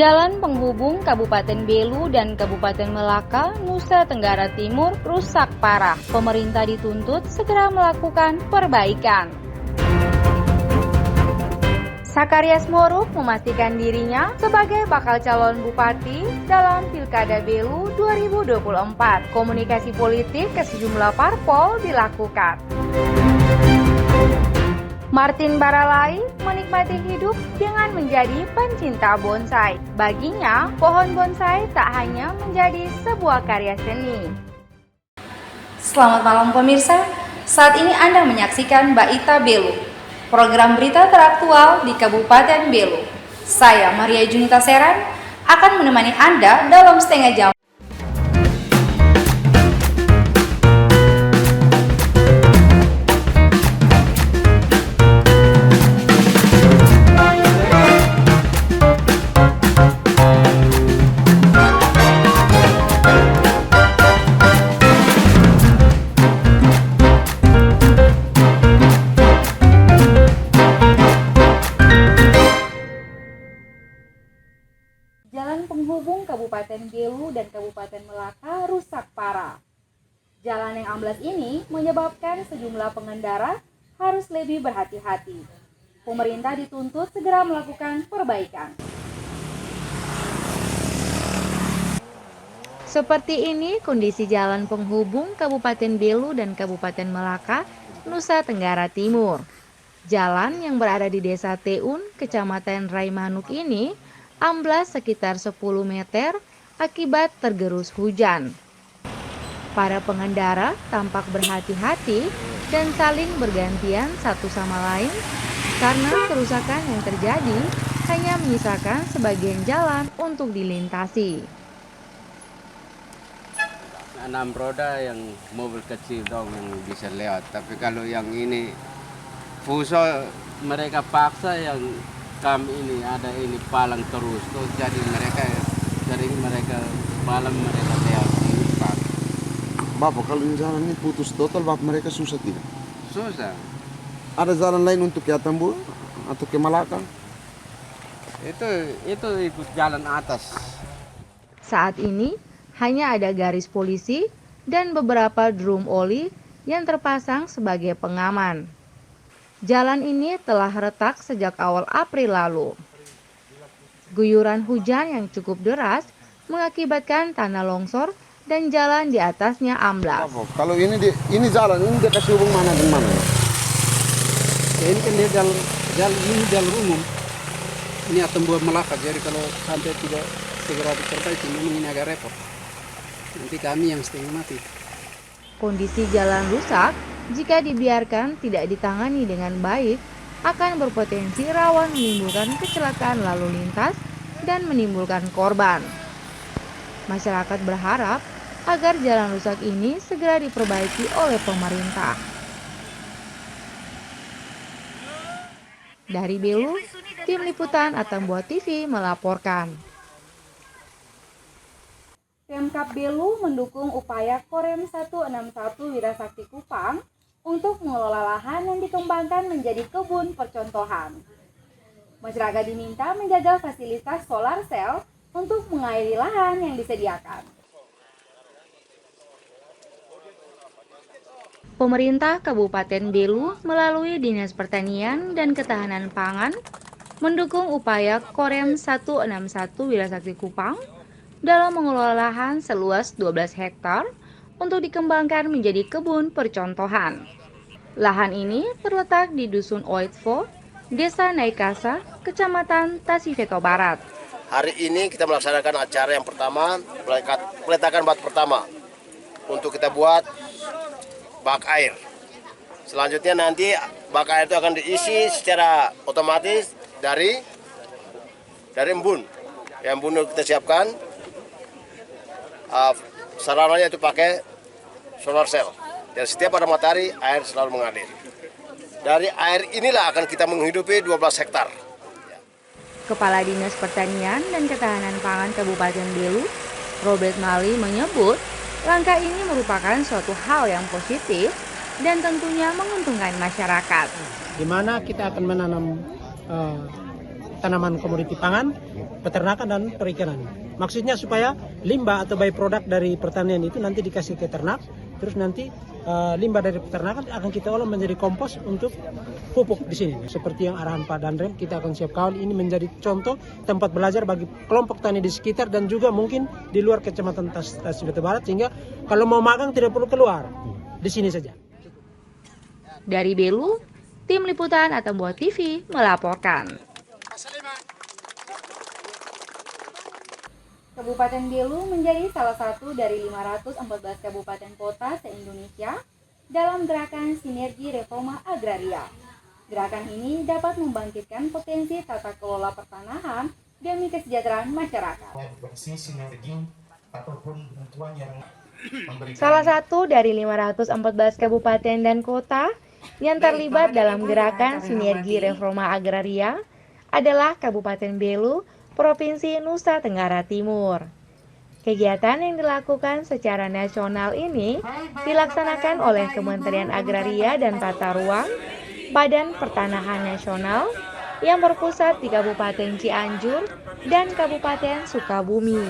Jalan penghubung Kabupaten Belu dan Kabupaten Melaka, Nusa Tenggara Timur rusak parah. Pemerintah dituntut segera melakukan perbaikan. Sakarias Moruk memastikan dirinya sebagai bakal calon bupati dalam Pilkada Belu 2024. Komunikasi politik ke sejumlah parpol dilakukan. Martin Baralai menikmati hidup dengan menjadi pencinta bonsai. Baginya, pohon bonsai tak hanya menjadi sebuah karya seni. Selamat malam pemirsa, saat ini Anda menyaksikan Mbak Ita Belu, program berita teraktual di Kabupaten Belu. Saya Maria Junita Seran akan menemani Anda dalam setengah jam. Jalan penghubung Kabupaten Belu dan Kabupaten Melaka rusak parah. Jalan yang amblas ini menyebabkan sejumlah pengendara harus lebih berhati-hati. Pemerintah dituntut segera melakukan perbaikan. Seperti ini kondisi jalan penghubung Kabupaten Belu dan Kabupaten Melaka, Nusa Tenggara Timur. Jalan yang berada di Desa Teun, Kecamatan Raimanuk ini amblas sekitar 10 meter akibat tergerus hujan. Para pengendara tampak berhati-hati dan saling bergantian satu sama lain karena kerusakan yang terjadi hanya menyisakan sebagian jalan untuk dilintasi. 6 roda yang mobil kecil dong yang bisa lewat, tapi kalau yang ini fuso mereka paksa yang kami ini ada ini palang terus tuh, jadi mereka palang mereka lewat ini Pak. Bapak, kalau ini jalan ini putus total, Bapak, mereka susah tidak? Susah. Ada jalan lain untuk ke Atambu atau ke Malaka? Itu ikut jalan atas. Saat ini hanya ada garis polisi dan beberapa drum oli yang terpasang sebagai pengaman. Jalan ini telah retak sejak awal April lalu. Guyuran hujan yang cukup deras mengakibatkan tanah longsor dan jalan di atasnya amblas. Kalau ini jalan ini dia kasih hubung mana dengan mana? Ya, ini kan dia jalan umum. Ini Atambu Melaka, jadi kalau sampai tidak segera diperbaiki memang ini agak repot. Nanti kami yang setengah mati. Kondisi jalan rusak jika dibiarkan tidak ditangani dengan baik akan berpotensi rawan menimbulkan kecelakaan lalu lintas dan menimbulkan korban. Masyarakat berharap agar jalan rusak ini segera diperbaiki oleh pemerintah. Dari Belu, tim liputan Atambua TV melaporkan. Pemkab Belu mendukung upaya Korem 161 Wirasakti Kupang untuk mengelola lahan yang dikembangkan menjadi kebun percontohan. Masyarakat diminta menjaga fasilitas solar cell untuk mengairi lahan yang disediakan. Pemerintah Kabupaten Belu melalui Dinas Pertanian dan Ketahanan Pangan mendukung upaya Korem 161 Wirasakti Kupang dalam mengelola lahan seluas 12 hektar untuk dikembangkan menjadi kebun percontohan. Lahan ini terletak di Dusun Oitfo, Desa Naikasa, Kecamatan Tasifeto Barat. Hari ini kita melaksanakan acara yang pertama, peletakan batu pertama untuk kita buat bak air. Selanjutnya nanti bak air itu akan diisi secara otomatis dari embun. Yang embun kita siapkan, sarananya itu pakai solar cell. Dan setiap ada matahari, air selalu mengalir. Dari air inilah akan kita menghidupi 12 hektar. Kepala Dinas Pertanian dan Ketahanan Pangan Kabupaten Belu, Robert Mali menyebut, langkah ini merupakan suatu hal yang positif dan tentunya menguntungkan masyarakat. Di mana kita akan menanam tanaman komoditi pangan, peternakan dan perikanan. Maksudnya supaya limbah atau byproduct dari pertanian itu nanti dikasih ke ternak, terus nanti limbah dari peternakan akan kita olah menjadi kompos untuk pupuk di sini. Seperti yang arahan Pak Danrem, kita akan siap kawal ini menjadi contoh tempat belajar bagi kelompok tani di sekitar dan juga mungkin di luar Kecamatan Tasik Batu Barat, sehingga kalau mau magang tidak perlu keluar, di sini saja. Dari Belu, tim liputan Atambua TV melaporkan. Kabupaten Belu menjadi salah satu dari 514 kabupaten kota se-Indonesia dalam gerakan Sinergi Reforma Agraria. Gerakan ini dapat membangkitkan potensi tata kelola pertanahan demi kesejahteraan masyarakat. Salah satu dari 514 kabupaten dan kota yang terlibat dalam gerakan Sinergi Reforma Agraria adalah Kabupaten Belu, Provinsi Nusa Tenggara Timur. Kegiatan yang dilakukan secara nasional ini dilaksanakan oleh Kementerian Agraria dan Tata Ruang, Badan Pertanahan Nasional yang berpusat di Kabupaten Cianjur dan Kabupaten Sukabumi.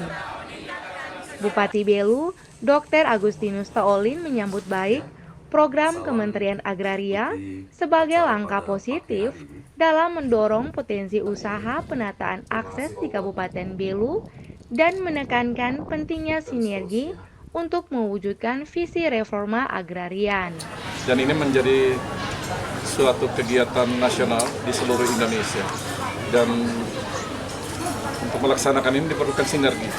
Bupati Belu, Dr. Agustinus Taolin menyambut baik program Kementerian Agraria sebagai langkah positif dalam mendorong potensi usaha penataan akses di Kabupaten Belu dan menekankan pentingnya sinergi untuk mewujudkan visi reforma agrarian. Dan ini menjadi suatu kegiatan nasional di seluruh Indonesia. Dan untuk melaksanakan ini diperlukan sinergi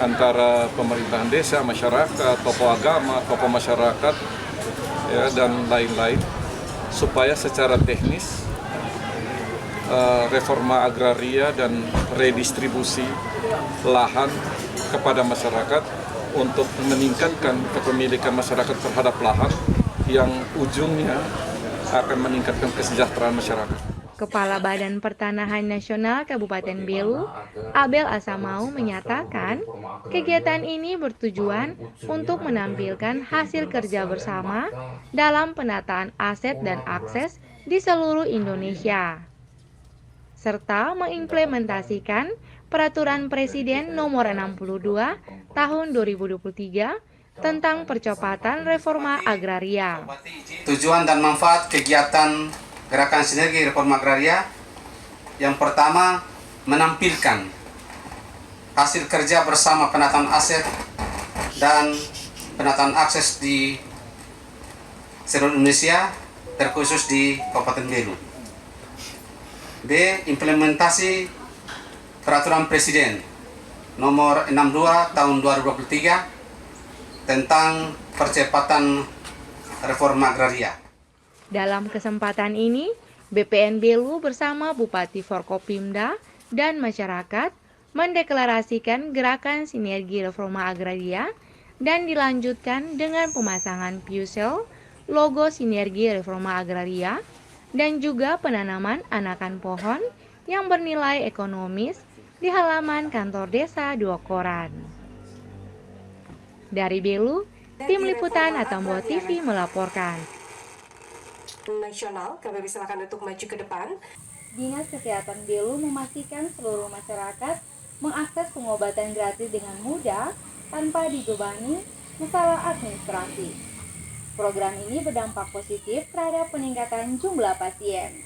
antara pemerintahan desa, masyarakat, tokoh agama, tokoh masyarakat, ya, dan lain-lain, supaya secara teknis reforma agraria dan redistribusi lahan kepada masyarakat untuk meningkatkan kepemilikan masyarakat terhadap lahan yang ujungnya akan meningkatkan kesejahteraan masyarakat. Kepala Badan Pertanahan Nasional Kabupaten Belu, Abel Asamau menyatakan, kegiatan ini bertujuan untuk menampilkan hasil kerja bersama dalam penataan aset dan akses di seluruh Indonesia, serta mengimplementasikan Peraturan Presiden Nomor 62 Tahun 2023 tentang percepatan reforma agraria. Tujuan dan manfaat kegiatan Gerakan Sinergi Reforma Agraria yang pertama, menampilkan hasil kerja bersama penataan aset dan penataan akses di seluruh Indonesia, terkhusus di Kabupaten Belu. B. Implementasi Peraturan Presiden Nomor 62 Tahun 2023 tentang percepatan reforma agraria. Dalam kesempatan ini, BPN Belu bersama Bupati Forkopimda dan masyarakat mendeklarasikan gerakan sinergi reforma agraria dan dilanjutkan dengan pemasangan piusel logo sinergi reforma agraria dan juga penanaman anakan pohon yang bernilai ekonomis di halaman kantor desa Dua Koran. Dari Belu, tim liputan Atambua TV melaporkan. Nasional, kami silakan untuk maju ke depan. Dinas Kesehatan Belu memastikan seluruh masyarakat mengakses pengobatan gratis dengan mudah tanpa dibebani masalah administrasi. Program ini berdampak positif terhadap peningkatan jumlah pasien.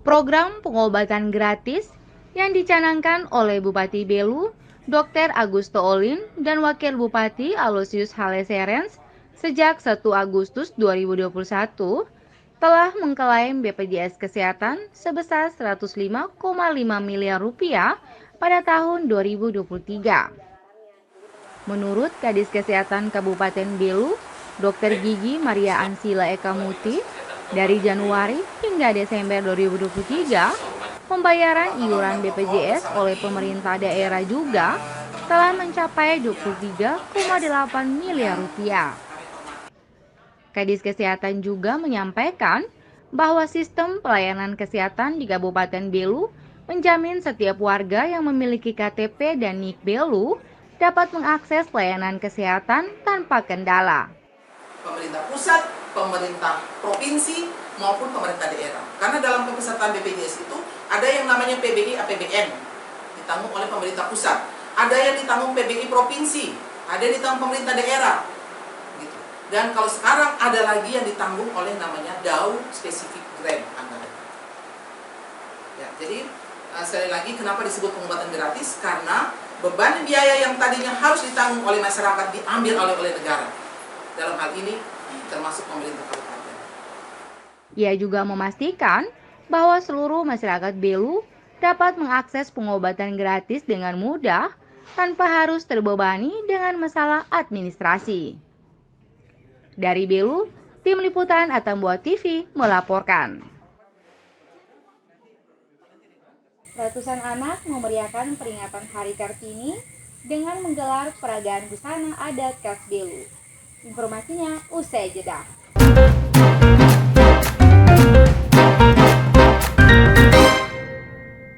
Program pengobatan gratis yang dicanangkan oleh Bupati Belu, Dr. Agus Taolin dan Wakil Bupati Aloysius Haleserens sejak 1 Agustus 2021 telah mengklaim BPJS Kesehatan sebesar 105,5 miliar rupiah pada tahun 2023. Menurut Kadis Kesehatan Kabupaten Belu, Dr. Gigi Maria Ansila Ekamuti, dari Januari hingga Desember 2023, pembayaran iuran BPJS oleh pemerintah daerah juga telah mencapai 23,8 miliar rupiah. Kadis Kesehatan juga menyampaikan bahwa sistem pelayanan kesehatan di Kabupaten Belu menjamin setiap warga yang memiliki KTP dan NIK Belu dapat mengakses layanan kesehatan tanpa kendala. Pemerintah pusat, pemerintah provinsi maupun pemerintah daerah. Karena dalam kepesertaan BPJS itu ada yang namanya PBI APBN, ditanggung oleh pemerintah pusat. Ada yang ditanggung PBI provinsi, ada yang ditanggung pemerintah daerah. Gitu. Dan kalau sekarang ada lagi yang ditanggung oleh namanya DAU Specific Grant anggaran. Ya, jadi sekali lagi kenapa disebut pengobatan gratis? Karena beban biaya yang tadinya harus ditanggung oleh masyarakat diambil oleh negara. Dalam hal ini termasuk pemerintah kabupaten. Ia juga memastikan bahwa seluruh masyarakat Belu dapat mengakses pengobatan gratis dengan mudah tanpa harus terbebani dengan masalah administrasi. Dari Belu, Tim Liputan Atambua TV melaporkan. Ratusan anak memeriahkan peringatan Hari Kartini dengan menggelar peragaan busana adat khas Belu. Informasinya usai jeda.